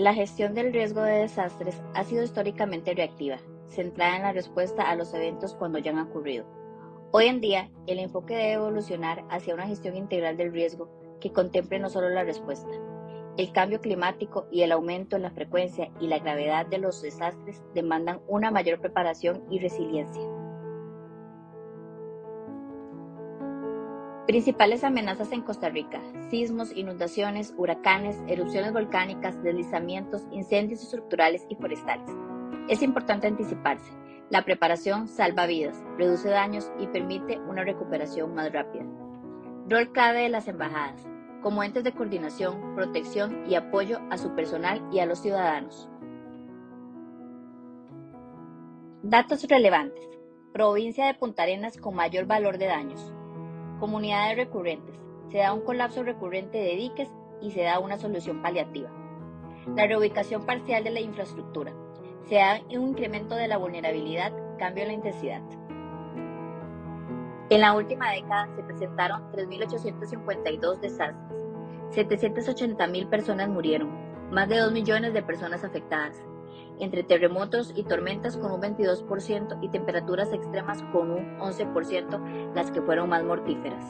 La gestión del riesgo de desastres ha sido históricamente reactiva, centrada en la respuesta a los eventos cuando ya han ocurrido. Hoy en día, el enfoque debe evolucionar hacia una gestión integral del riesgo que contemple no solo la respuesta. El cambio climático y el aumento en la frecuencia y la gravedad de los desastres demandan una mayor preparación y resiliencia. Principales amenazas en Costa Rica: sismos, inundaciones, huracanes, erupciones volcánicas, deslizamientos, incendios estructurales y forestales. Es importante anticiparse. La preparación salva vidas, reduce daños y permite una recuperación más rápida. Rol clave de las embajadas, como entes de coordinación, protección y apoyo a su personal y a los ciudadanos. Datos relevantes. Provincia de Punta Arenas con mayor valor de daños. Comunidades recurrentes. Se da un colapso recurrente de diques y se da una solución paliativa. La reubicación parcial de la infraestructura. Se da un incremento de la vulnerabilidad, cambio en la intensidad. En la última década se presentaron 3.852 desastres. 780.000 personas murieron, más de 2 millones de personas afectadas, entre terremotos y tormentas con un 22% y temperaturas extremas con un 11%, las que fueron más mortíferas.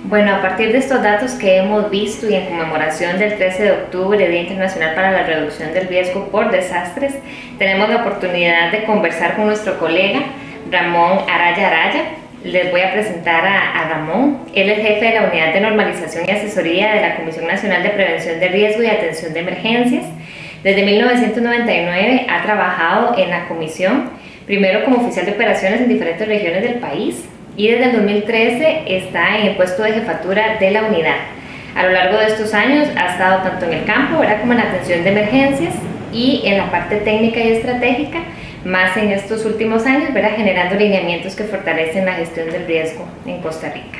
Bueno, a partir de estos datos que hemos visto y en conmemoración del 13 de octubre, Día Internacional para la Reducción del Riesgo por Desastres, tenemos la oportunidad de conversar con nuestro colega Ramón Araya Araya. Les voy a presentar a Ramón. Él es jefe de la Unidad de Normalización y Asesoría de la Comisión Nacional de Prevención de Riesgo y Atención de Emergencias. Desde 1999 ha trabajado en la comisión, primero como oficial de operaciones en diferentes regiones del país, y desde el 2013 está en el puesto de jefatura de la unidad. A lo largo de estos años ha estado tanto en el campo, como en la atención de emergencias y en la parte técnica y estratégica, más en estos últimos años, generando lineamientos que fortalecen la gestión del riesgo en Costa Rica.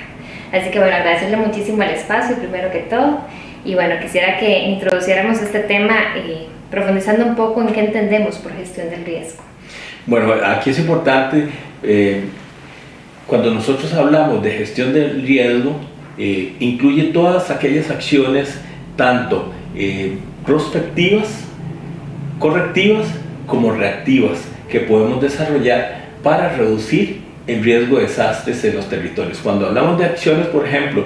Así que bueno, agradecerle muchísimo el espacio, primero que todo, y bueno, quisiera que introduciéramos este tema profundizando un poco en qué entendemos por gestión del riesgo. Bueno, aquí es importante, cuando nosotros hablamos de gestión del riesgo, incluye todas aquellas acciones, tanto prospectivas, correctivas, como reactivas, que podemos desarrollar para reducir el riesgo de desastres en los territorios. Cuando hablamos de acciones, por ejemplo,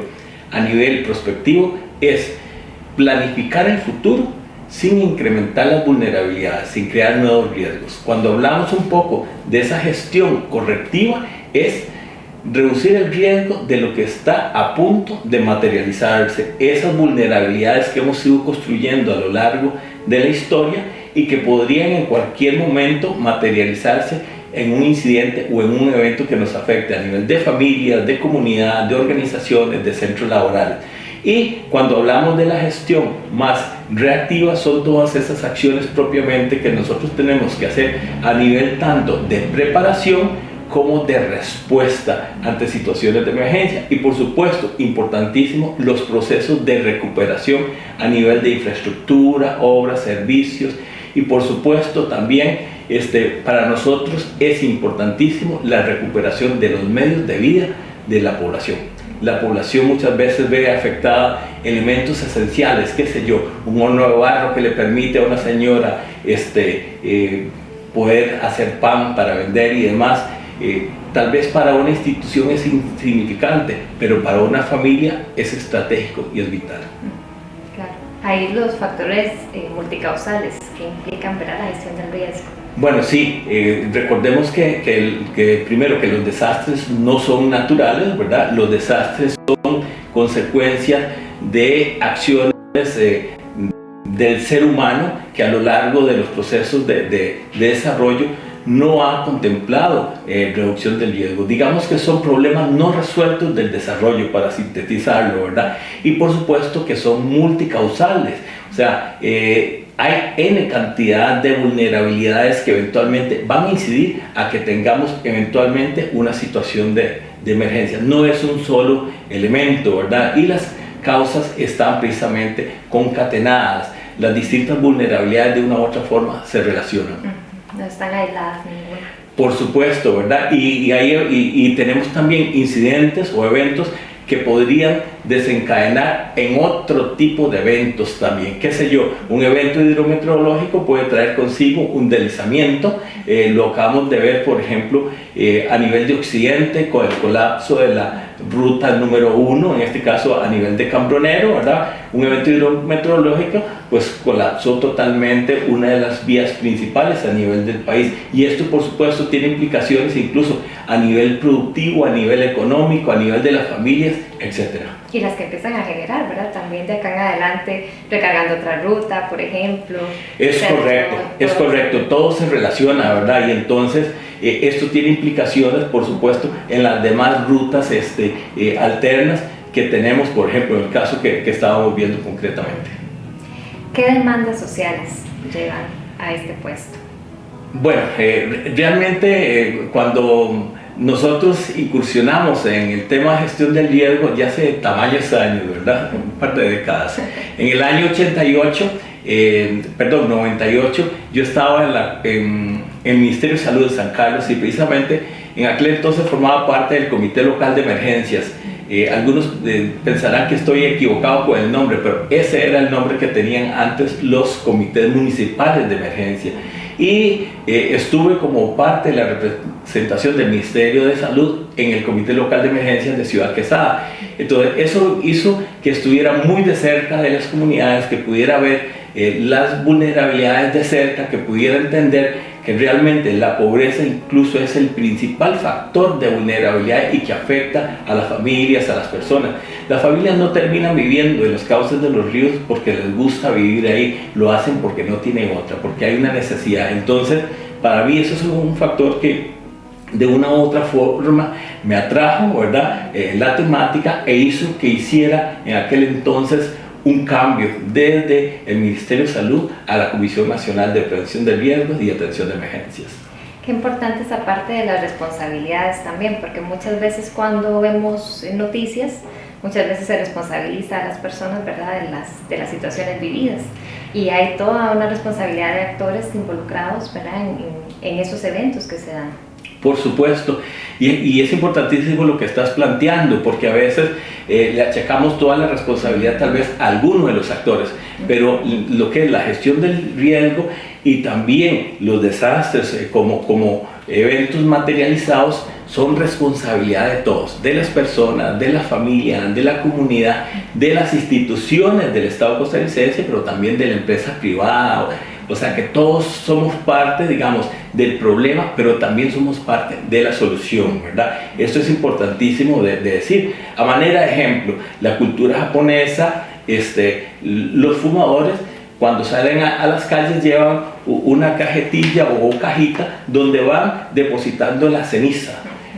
a nivel prospectivo, es planificar el futuro sin incrementar las vulnerabilidades, sin crear nuevos riesgos. Cuando hablamos un poco de esa gestión correctiva, es reducir el riesgo de lo que está a punto de materializarse, esas vulnerabilidades que hemos ido construyendo a lo largo de la historia y que podrían en cualquier momento materializarse en un incidente o en un evento que nos afecte a nivel de familias, de comunidad, de organizaciones, de centros laborales. Y cuando hablamos de la gestión más reactiva, son todas esas acciones propiamente que nosotros tenemos que hacer a nivel tanto de preparación como de respuesta ante situaciones de emergencia. Y por supuesto, importantísimo, los procesos de recuperación a nivel de infraestructura, obras, servicios. Y por supuesto también para nosotros es importantísimo la recuperación de los medios de vida de la población. La población muchas veces ve afectada elementos esenciales, qué sé yo, un horno de barro que le permite a una señora poder hacer pan para vender y demás. Tal vez para una institución es insignificante, pero para una familia es estratégico y es vital. Claro, ahí los factores multicausales que implican la gestión del riesgo. Bueno, sí, recordemos que primero que los desastres no son naturales, ¿verdad? Los desastres son consecuencia de acciones del ser humano que a lo largo de los procesos de desarrollo no ha contemplado reducción del riesgo. Digamos que son problemas no resueltos del desarrollo, para sintetizarlo, ¿verdad? Y por supuesto que son multicausales, o sea, hay N cantidad de vulnerabilidades que eventualmente van a incidir a que tengamos eventualmente una situación de emergencia. No es un solo elemento, ¿verdad? Y las causas están precisamente concatenadas. Las distintas vulnerabilidades de una u otra forma se relacionan. No están aisladas ninguna. Por supuesto, ¿verdad? Y tenemos también incidentes o eventos que podrían desencadenar en otro tipo de eventos también. Qué sé yo, un evento hidrometeorológico puede traer consigo un deslizamiento. Lo acabamos de ver, por ejemplo, a nivel de Occidente, con el colapso de la ruta número 1, en este caso a nivel de Cambronero, ¿verdad? Un evento hidrometeorológico pues colapsó totalmente una de las vías principales a nivel del país, y esto por supuesto tiene implicaciones incluso a nivel productivo, a nivel económico, a nivel de las familias, etc. Y las que empiezan a generar, ¿verdad? También de acá en adelante, recargando otra ruta, por ejemplo. Es correcto, todo se relaciona, ¿verdad? Y entonces esto tiene implicaciones, por supuesto, en las demás rutas alternas que tenemos, por ejemplo, en el caso que estábamos viendo concretamente. ¿Qué demandas sociales llevan a este puesto? Bueno, realmente cuando nosotros incursionamos en el tema de gestión del riesgo ya hace tamaños años, ¿verdad? Un par de décadas. En el año 98, yo estaba en el Ministerio de Salud de San Carlos, y precisamente en aquel entonces formaba parte del Comité Local de Emergencias. Algunos pensarán que estoy equivocado con el nombre, pero ese era el nombre que tenían antes los comités municipales de emergencia. Y estuve como parte de la representación del Ministerio de Salud en el Comité Local de Emergencias de Ciudad Quesada. Entonces eso hizo que estuviera muy de cerca de las comunidades, que pudiera ver las vulnerabilidades de cerca, que pudiera entender que realmente la pobreza incluso es el principal factor de vulnerabilidad y que afecta a las familias, a las personas. Las familias no terminan viviendo en los cauces de los ríos porque les gusta vivir ahí, lo hacen porque no tienen otra, porque hay una necesidad. Entonces, para mí eso es un factor que de una u otra forma me atrajo, ¿verdad? La temática, e hizo que hiciera en aquel entonces un cambio desde el Ministerio de Salud a la Comisión Nacional de Prevención de Riesgos y Atención de Emergencias. Qué importante esa parte de las responsabilidades también, porque muchas veces cuando vemos noticias, muchas veces se responsabiliza a las personas, ¿verdad?, de las situaciones vividas, y hay toda una responsabilidad de actores involucrados, ¿verdad?, en esos eventos que se dan. Por supuesto, y es importantísimo lo que estás planteando, porque a veces le achacamos toda la responsabilidad tal vez a alguno de los actores, pero lo que es la gestión del riesgo y también los desastres como eventos materializados son responsabilidad de todos, de las personas, de las familias, de la comunidad, de las instituciones del Estado costarricense, pero también de la empresa privada. O sea que todos somos parte, digamos, del problema, pero también somos parte de la solución, ¿verdad? Esto es importantísimo de decir. A manera de ejemplo, la cultura japonesa, los fumadores, cuando salen a las calles llevan una cajetilla o cajita donde van depositando la ceniza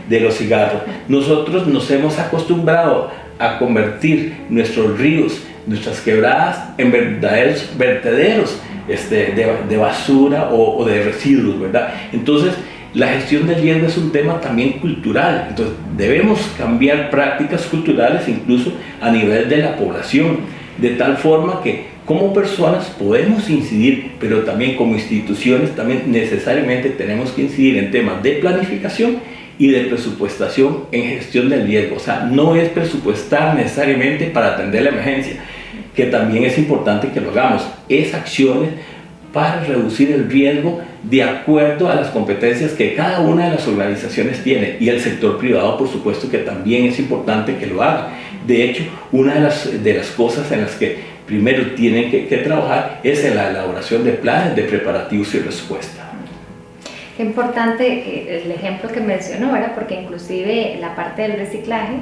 de los cigarros. Nosotros nos hemos acostumbrado a convertir nuestros ríos, nuestras quebradas en verdaderos vertederos de basura o de residuos, ¿verdad? Entonces, la gestión del riesgo es un tema también cultural. Entonces, debemos cambiar prácticas culturales incluso a nivel de la población, de tal forma que como personas podemos incidir, pero también como instituciones también necesariamente tenemos que incidir en temas de planificación y de presupuestación en gestión del riesgo. O sea, no es presupuestar necesariamente para atender la emergencia, que también es importante que lo hagamos, es acciones para reducir el riesgo de acuerdo a las competencias que cada una de las organizaciones tiene, y el sector privado por supuesto que también es importante que lo haga. De hecho, una de las cosas en las que primero tienen que trabajar es en la elaboración de planes de preparativos y respuesta. Qué importante el ejemplo que mencionó, ¿verdad? Porque inclusive la parte del reciclaje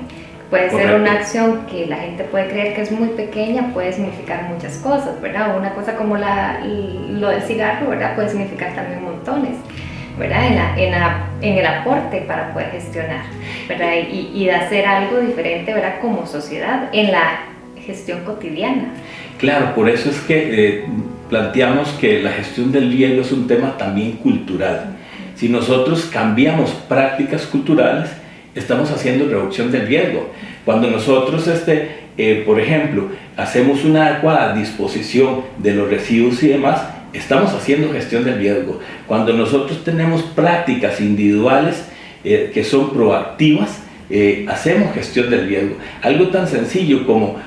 puede ser una acción que la gente puede creer que es muy pequeña, puede significar muchas cosas, ¿verdad? Una cosa como lo del cigarro, ¿verdad?, puede significar también montones, ¿verdad?, en el aporte para poder gestionar, ¿verdad?, y de hacer algo diferente, ¿verdad?, como sociedad en la gestión cotidiana. Claro, por eso es que planteamos que la gestión del riesgo es un tema también cultural. Si nosotros cambiamos prácticas culturales, estamos haciendo reducción del riesgo. Cuando nosotros, por ejemplo, hacemos una adecuada disposición de los residuos y demás, estamos haciendo gestión del riesgo. Cuando nosotros tenemos prácticas individuales que son proactivas, hacemos gestión del riesgo. Algo tan sencillo como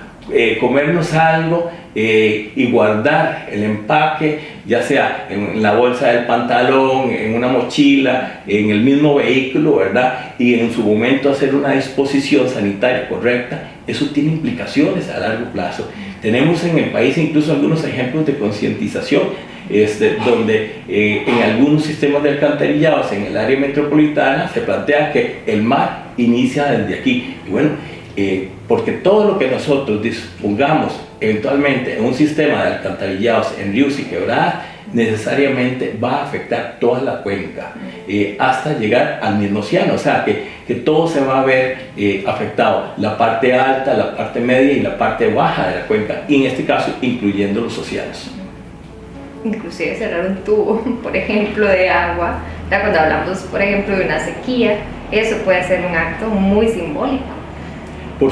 comernos algo y guardar el empaque, ya sea en la bolsa del pantalón, en una mochila, en el mismo vehículo, ¿verdad? Y en su momento hacer una disposición sanitaria correcta, eso tiene implicaciones a largo plazo. Tenemos en el país incluso algunos ejemplos de concientización, donde en algunos sistemas de alcantarillados en el área metropolitana se plantea que el mar inicia desde aquí. Y bueno, porque todo lo que nosotros dispongamos eventualmente en un sistema de alcantarillados en ríos y quebradas necesariamente va a afectar toda la cuenca hasta llegar al mismo océano, o sea que todo se va a ver afectado, la parte alta, la parte media y la parte baja de la cuenca, y en este caso incluyendo los océanos. Inclusive cerrar un tubo, por ejemplo, de agua, cuando hablamos, por ejemplo, de una sequía, eso puede ser un acto muy simbólico. Por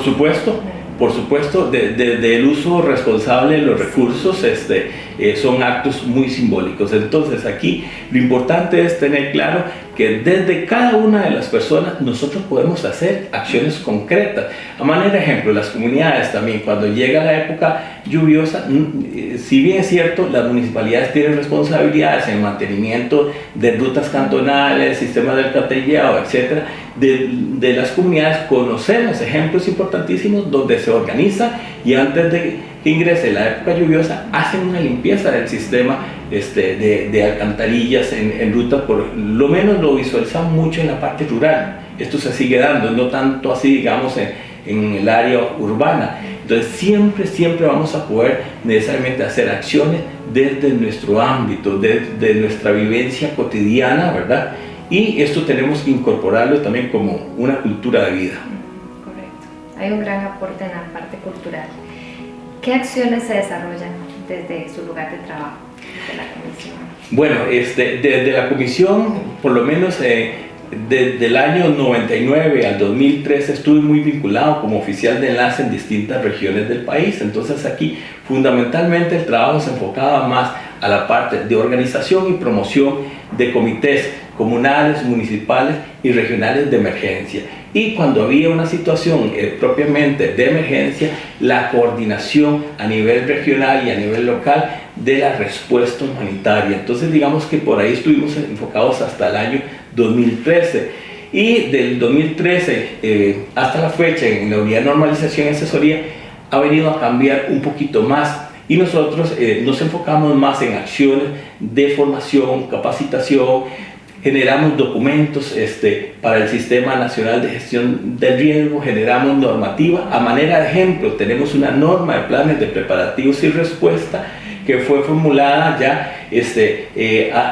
supuesto, desde el uso responsable de los recursos son actos muy simbólicos. Entonces aquí lo importante es tener claro que desde cada una de las personas nosotros podemos hacer acciones concretas. A manera de ejemplo, las comunidades también, cuando llega la época lluviosa, si bien es cierto, las municipalidades tienen responsabilidades en el mantenimiento de rutas cantonales, sistemas de alcantarillado, etc. De las comunidades conocemos ejemplos importantísimos donde se organiza y antes de que ingrese la época lluviosa hacen una limpieza del sistema de alcantarillas en rutas, por lo menos lo visualizamos mucho en la parte rural. Esto se sigue dando, no tanto así digamos en el área urbana. Entonces siempre vamos a poder necesariamente hacer acciones desde nuestro ámbito, desde nuestra vivencia cotidiana, ¿verdad? Y esto tenemos que incorporarlo también como una cultura de vida. Correcto. Hay un gran aporte en la parte cultural. ¿Qué acciones se desarrollan desde su lugar de trabajo, desde la comisión? Bueno, desde la comisión, por lo menos desde el año 99 al 2013 estuve muy vinculado como oficial de enlace en distintas regiones del país. Entonces aquí fundamentalmente el trabajo se enfocaba más a la parte de organización y promoción de comités comunales, municipales y regionales de emergencia. Y cuando había una situación propiamente de emergencia, la coordinación a nivel regional y a nivel local de la respuesta humanitaria. Entonces digamos que por ahí estuvimos enfocados hasta el año 2013. Y del 2013 hasta la fecha en la unidad de normalización y asesoría ha venido a cambiar un poquito más. Y nosotros nos enfocamos más en acciones de formación, capacitación, generamos documentos para el Sistema Nacional de Gestión del Riesgo, generamos normativa. A manera de ejemplo, tenemos una norma de planes de preparativos y respuesta que fue formulada ya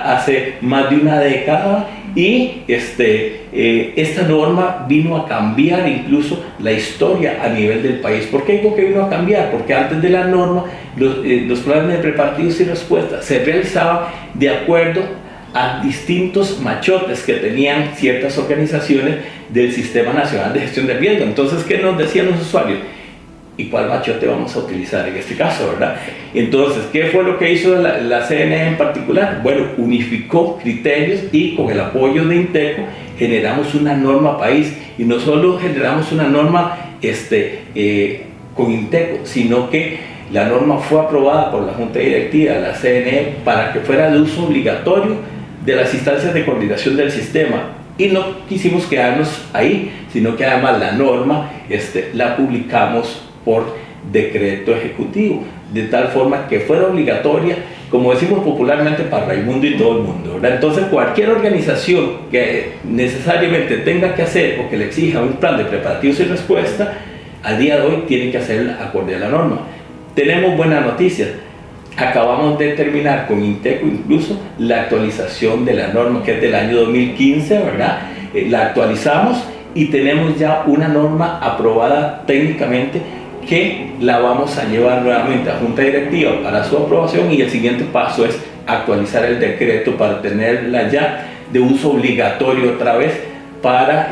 hace más de una década, y esta norma vino a cambiar incluso la historia a nivel del país. ¿Por qué digo que vino a cambiar? Porque antes de la norma los planes de preparativos y respuesta se realizaban de acuerdo a distintos machotes que tenían ciertas organizaciones del Sistema Nacional de Gestión del Riesgo. Entonces, ¿qué nos decían los usuarios? ¿Y cuál machote vamos a utilizar en este caso, verdad? Entonces, ¿qué fue lo que hizo la CNE en particular? Bueno, unificó criterios y con el apoyo de INTECO generamos una norma país. Y no solo generamos una norma con INTECO, sino que la norma fue aprobada por la Junta Directiva de la CNE para que fuera de uso obligatorio de las instancias de coordinación del sistema. Y no quisimos quedarnos ahí, sino que además la norma la publicamos por decreto ejecutivo, de tal forma que fuera obligatoria, como decimos popularmente, para Raimundo y todo el mundo, ¿verdad? Entonces cualquier organización que necesariamente tenga que hacer o que le exija un plan de preparativos y respuesta, al día de hoy tiene que hacerla acorde a la norma. Tenemos buenas noticias. Acabamos de terminar con INTECO incluso la actualización de la norma, que es del año 2015, ¿verdad? La actualizamos y tenemos ya una norma aprobada técnicamente que la vamos a llevar nuevamente a Junta Directiva para su aprobación, y el siguiente paso es actualizar el decreto para tenerla ya de uso obligatorio otra vez para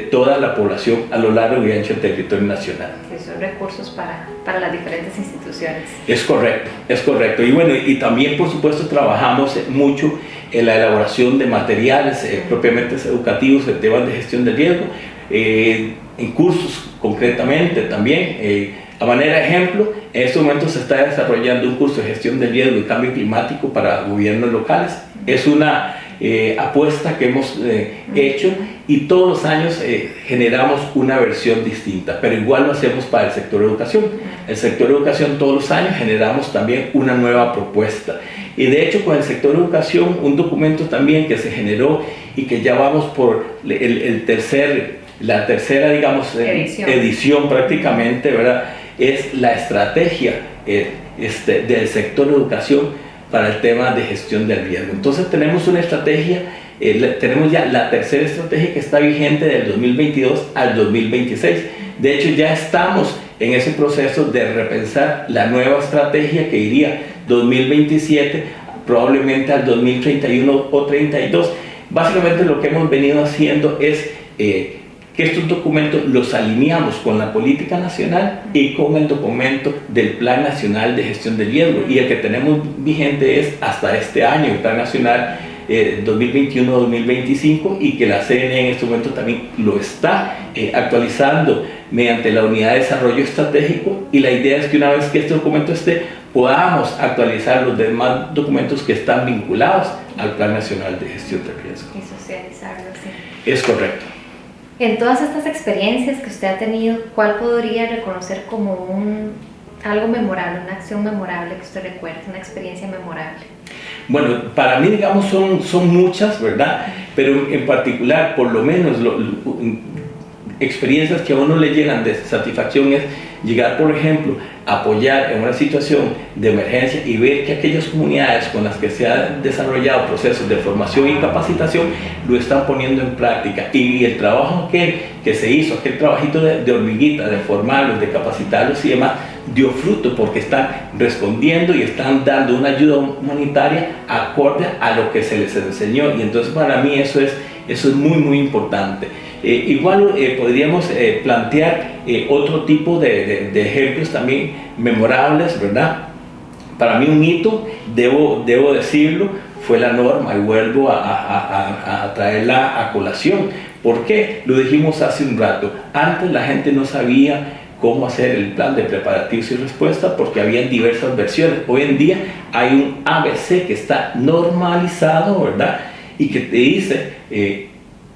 toda la población a lo largo y ancho del territorio nacional. Que son recursos para las diferentes instituciones. Es correcto. Y bueno, y también por supuesto trabajamos mucho en la elaboración de materiales propiamente educativos en temas de gestión del riesgo. en cursos concretamente también. A manera de ejemplo, en este momento se está desarrollando un curso de gestión del riesgo y cambio climático para gobiernos locales. Es una apuesta que hemos hecho y todos los años generamos una versión distinta, pero igual lo hacemos para el sector educación. El sector educación todos los años generamos también una nueva propuesta. Y de hecho con el sector educación un documento también que se generó y que ya vamos por la tercera digamos, edición prácticamente, ¿verdad? Es la estrategia del sector educación para el tema de gestión del riesgo. Entonces tenemos una estrategia, tenemos ya la tercera estrategia que está vigente del 2022 al 2026. De hecho ya estamos en ese proceso de repensar la nueva estrategia que iría 2027 probablemente al 2031 o 32. Básicamente lo que hemos venido haciendo es que estos documentos los alineamos con la política nacional y con el documento del Plan Nacional de Gestión del Riesgo. Y el que tenemos vigente es hasta este año, el Plan Nacional 2021-2025, y que la CNE en este momento también lo está actualizando mediante la Unidad de Desarrollo Estratégico. Y la idea es que una vez que este documento esté, podamos actualizar los demás documentos que están vinculados al Plan Nacional de Gestión del Riesgo. Y socializarlo, sí. Es correcto. En todas estas experiencias que usted ha tenido, ¿cuál podría reconocer como algo memorable, una acción memorable que usted recuerde, una experiencia memorable? Bueno, para mí, digamos, son muchas, ¿verdad? Pero en particular, por lo menos, experiencias que a uno le llenan de satisfacción es llegar, por ejemplo, a apoyar en una situación de emergencia y ver que aquellas comunidades con las que se han desarrollado procesos de formación y capacitación lo están poniendo en práctica, y el trabajo que se hizo, aquel trabajito de hormiguita, de formarlos, de capacitarlos y demás, dio fruto porque están respondiendo y están dando una ayuda humanitaria acorde a lo que se les enseñó. Y entonces para mí eso es muy muy importante. Igual podríamos plantear otro tipo de ejemplos también memorables, ¿verdad? Para mí un hito, debo decirlo, fue la norma, y vuelvo a traerla a colación. ¿Por qué? Lo dijimos hace un rato. Antes la gente no sabía cómo hacer el plan de preparativos y respuesta porque había diversas versiones. Hoy en día hay un ABC que está normalizado, ¿verdad? Y que te dice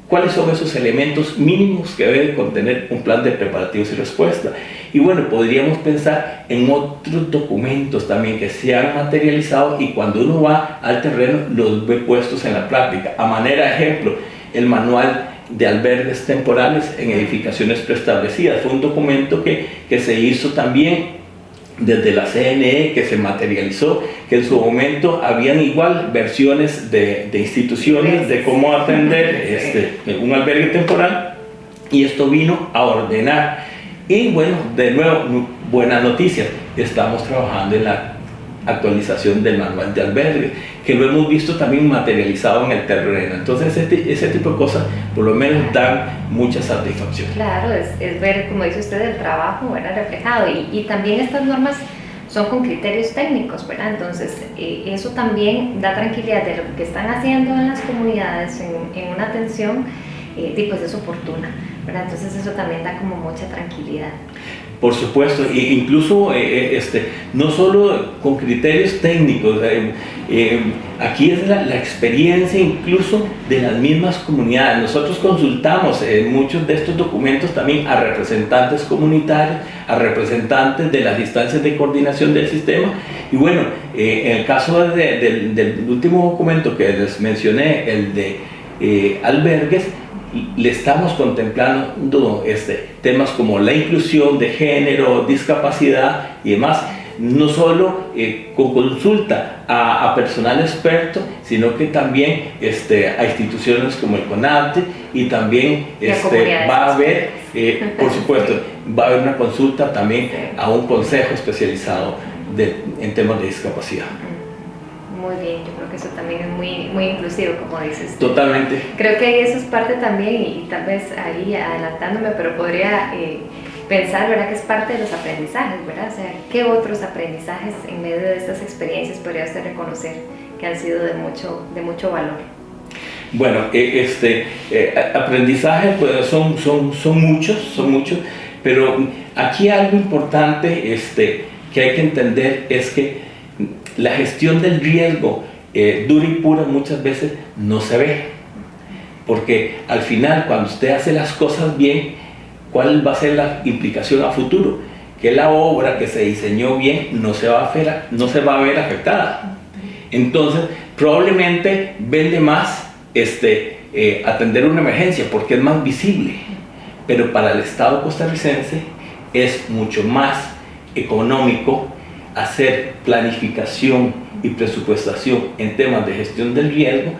cuáles son esos elementos mínimos que debe contener un plan de preparativos y respuesta. Y bueno, podríamos pensar en otros documentos también que se han materializado y cuando uno va al terreno los ve puestos en la práctica. A manera de ejemplo, el manual de albergues temporales en edificaciones preestablecidas. Fue un documento que se hizo también desde la CNE, que se materializó, que en su momento habían igual versiones de instituciones de cómo atender un albergue temporal, y esto vino a ordenar. Y bueno, de nuevo, buena noticia, estamos trabajando en la actualización del manual de albergue, que lo hemos visto también materializado en el terreno. Entonces ese tipo de cosas por lo menos dan mucha satisfacción. Claro, es ver, como dice usted, el trabajo, ¿verdad?, reflejado, y también estas normas son con criterios técnicos, ¿verdad? Entonces eso también da tranquilidad de lo que están haciendo en las comunidades en una atención pues es oportuna, ¿verdad? Entonces eso también da como mucha tranquilidad. Por supuesto, e incluso no solo con criterios técnicos, aquí es la experiencia incluso de las mismas comunidades. Nosotros consultamos muchos de estos documentos también a representantes comunitarios, a representantes de las instancias de coordinación del sistema, y bueno, en el caso del último documento que les mencioné, el de albergues, le estamos contemplando temas como la inclusión de género, discapacidad y demás, no solo con consulta a personal experto, sino que también a instituciones como el CONADE, y también va a haber, por supuesto, va a haber una consulta también a un consejo especializado en temas de discapacidad. Muy bien, yo creo que eso también es muy, muy inclusivo, como dices. Totalmente. Creo que eso es parte también, y tal vez ahí adelantándome, pero podría pensar, ¿verdad?, que es parte de los aprendizajes, ¿verdad? O sea, ¿qué otros aprendizajes en medio de estas experiencias podría usted reconocer que han sido de mucho valor? Bueno, aprendizaje pues, son muchos, pero aquí algo importante que hay que entender es que la gestión del riesgo dura y pura muchas veces no se ve, porque al final cuando usted hace las cosas bien, ¿cuál va a ser la implicación a futuro? Que la obra que se diseñó bien no se va a ver afectada. Entonces probablemente vende más atender una emergencia porque es más visible, pero para el Estado costarricense es mucho más económico hacer planificación y presupuestación en temas de gestión del riesgo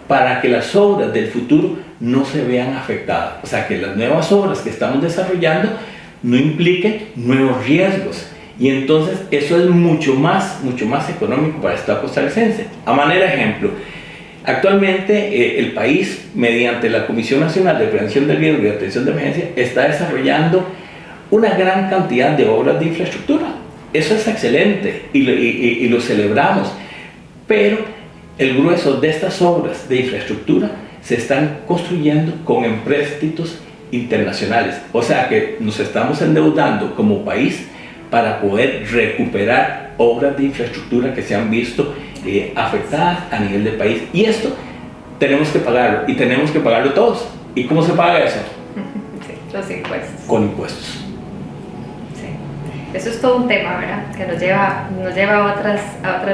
para que las obras del futuro no se vean afectadas. O sea, que las nuevas obras que estamos desarrollando no impliquen nuevos riesgos. Y entonces eso es mucho más económico para el Estado costarricense. A manera de ejemplo, actualmente el país, mediante la Comisión Nacional de Prevención del Riesgo y Atención de Emergencia, está desarrollando una gran cantidad de obras de infraestructura. Eso es excelente y lo celebramos, pero el grueso de estas obras de infraestructura se están construyendo con empréstitos internacionales. O sea que nos estamos endeudando como país para poder recuperar obras de infraestructura que se han visto afectadas a nivel del país. Y esto tenemos que pagarlo, y tenemos que pagarlo todos. ¿Y cómo se paga eso? Sí, los impuestos. Con impuestos. Sí. Eso es todo un tema, ¿verdad? Que nos lleva a otras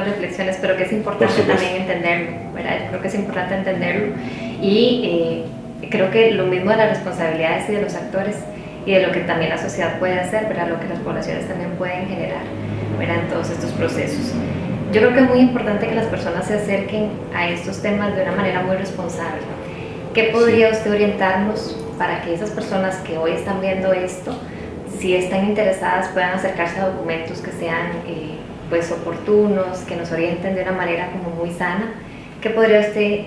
reflexiones, pero que es importante también entenderlo, ¿verdad? Yo creo que es importante entenderlo. Y creo que lo mismo de las responsabilidades y de los actores y de lo que también la sociedad puede hacer, ¿verdad? Lo que las poblaciones también pueden generar, ¿verdad? En todos estos procesos. Yo creo que es muy importante que las personas se acerquen a estos temas de una manera muy responsable. ¿Qué podría usted orientarnos para que esas personas que hoy están viendo esto, si están interesadas, puedan acercarse a documentos que sean pues oportunos, que nos orienten de una manera como muy sana? ¿Qué podría usted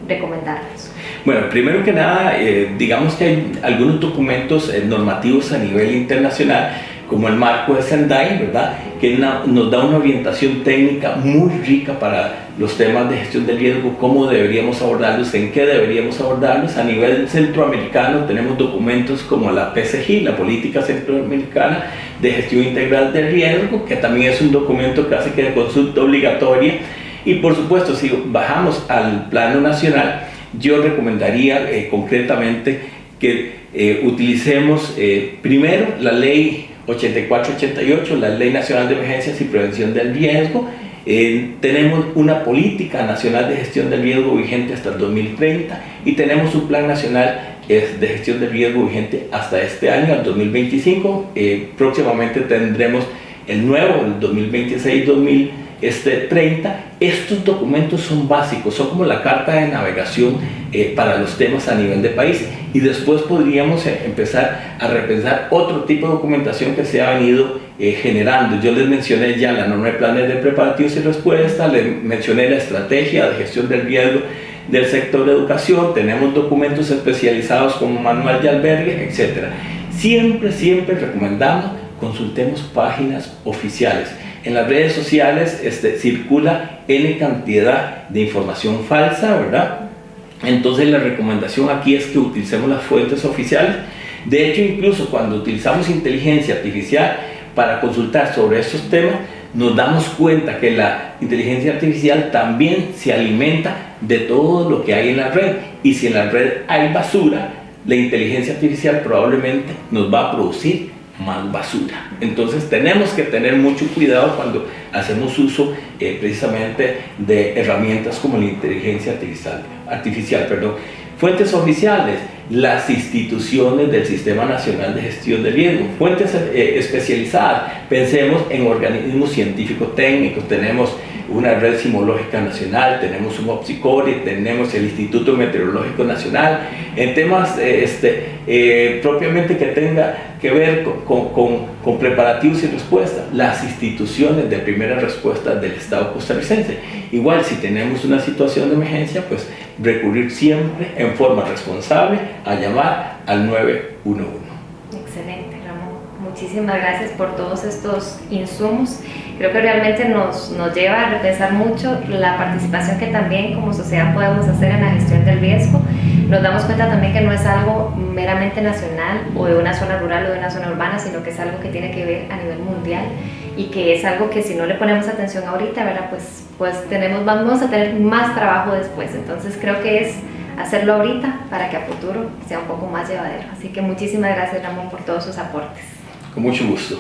recomendarles? Bueno, primero que nada, digamos que hay algunos documentos normativos a nivel internacional, como el marco de Sendai, ¿verdad?, que nos da una orientación técnica muy rica para los temas de gestión del riesgo, cómo deberíamos abordarlos, en qué deberíamos abordarlos. A nivel centroamericano tenemos documentos como la PCG, la Política Centroamericana de Gestión Integral del Riesgo, que también es un documento casi que de consulta obligatoria. Y por supuesto, si bajamos al plano nacional, yo recomendaría concretamente que utilicemos primero la ley 8488, la Ley Nacional de Emergencias y Prevención del Riesgo. Tenemos una política nacional de gestión del riesgo vigente hasta el 2030 y tenemos un plan nacional de gestión del riesgo vigente hasta este año, al 2025. Próximamente tendremos el nuevo, el 2026-2030. Estos documentos son básicos, son como la carta de navegación para los temas a nivel de país, y después podríamos empezar a repensar otro tipo de documentación que se ha venido generando. Yo les mencioné ya la norma de planes de preparativos y respuesta, les mencioné la estrategia de gestión del riesgo del sector de educación, tenemos documentos especializados como manual de albergue, etc. Siempre recomendamos consultemos páginas oficiales. En las redes sociales circula N cantidad de información falsa, ¿verdad? Entonces la recomendación aquí es que utilicemos las fuentes oficiales. De hecho, incluso cuando utilizamos inteligencia artificial para consultar sobre estos temas, nos damos cuenta que la inteligencia artificial también se alimenta de todo lo que hay en la red. Y si en la red hay basura, la inteligencia artificial probablemente nos va a producir más basura. Entonces tenemos que tener mucho cuidado cuando hacemos uso precisamente de herramientas como la inteligencia artificial. Fuentes oficiales, las instituciones del Sistema Nacional de Gestión de Riesgo. Fuentes especializadas, pensemos en organismos científicos técnicos, tenemos una red sismológica nacional, tenemos un OPSICORI, tenemos el Instituto Meteorológico Nacional. En temas propiamente que tenga que ver con preparativos y respuestas, las instituciones de primera respuesta del Estado costarricense. Igual, si tenemos una situación de emergencia, pues recurrir siempre en forma responsable a llamar al 911. Excelente, Ramón. muchísimas gracias por todos estos insumos. Creo que realmente nos lleva a repensar mucho la participación que también como sociedad podemos hacer en la gestión del riesgo. Nos damos cuenta también que no es algo meramente nacional o de una zona rural o de una zona urbana, sino que es algo que tiene que ver a nivel mundial y que es algo que si no le ponemos atención ahorita, ¿verdad? Pues vamos a tener más trabajo después. Entonces creo que es hacerlo ahorita para que a futuro sea un poco más llevadero. Así que muchísimas gracias, Ramón, por todos sus aportes. Con mucho gusto.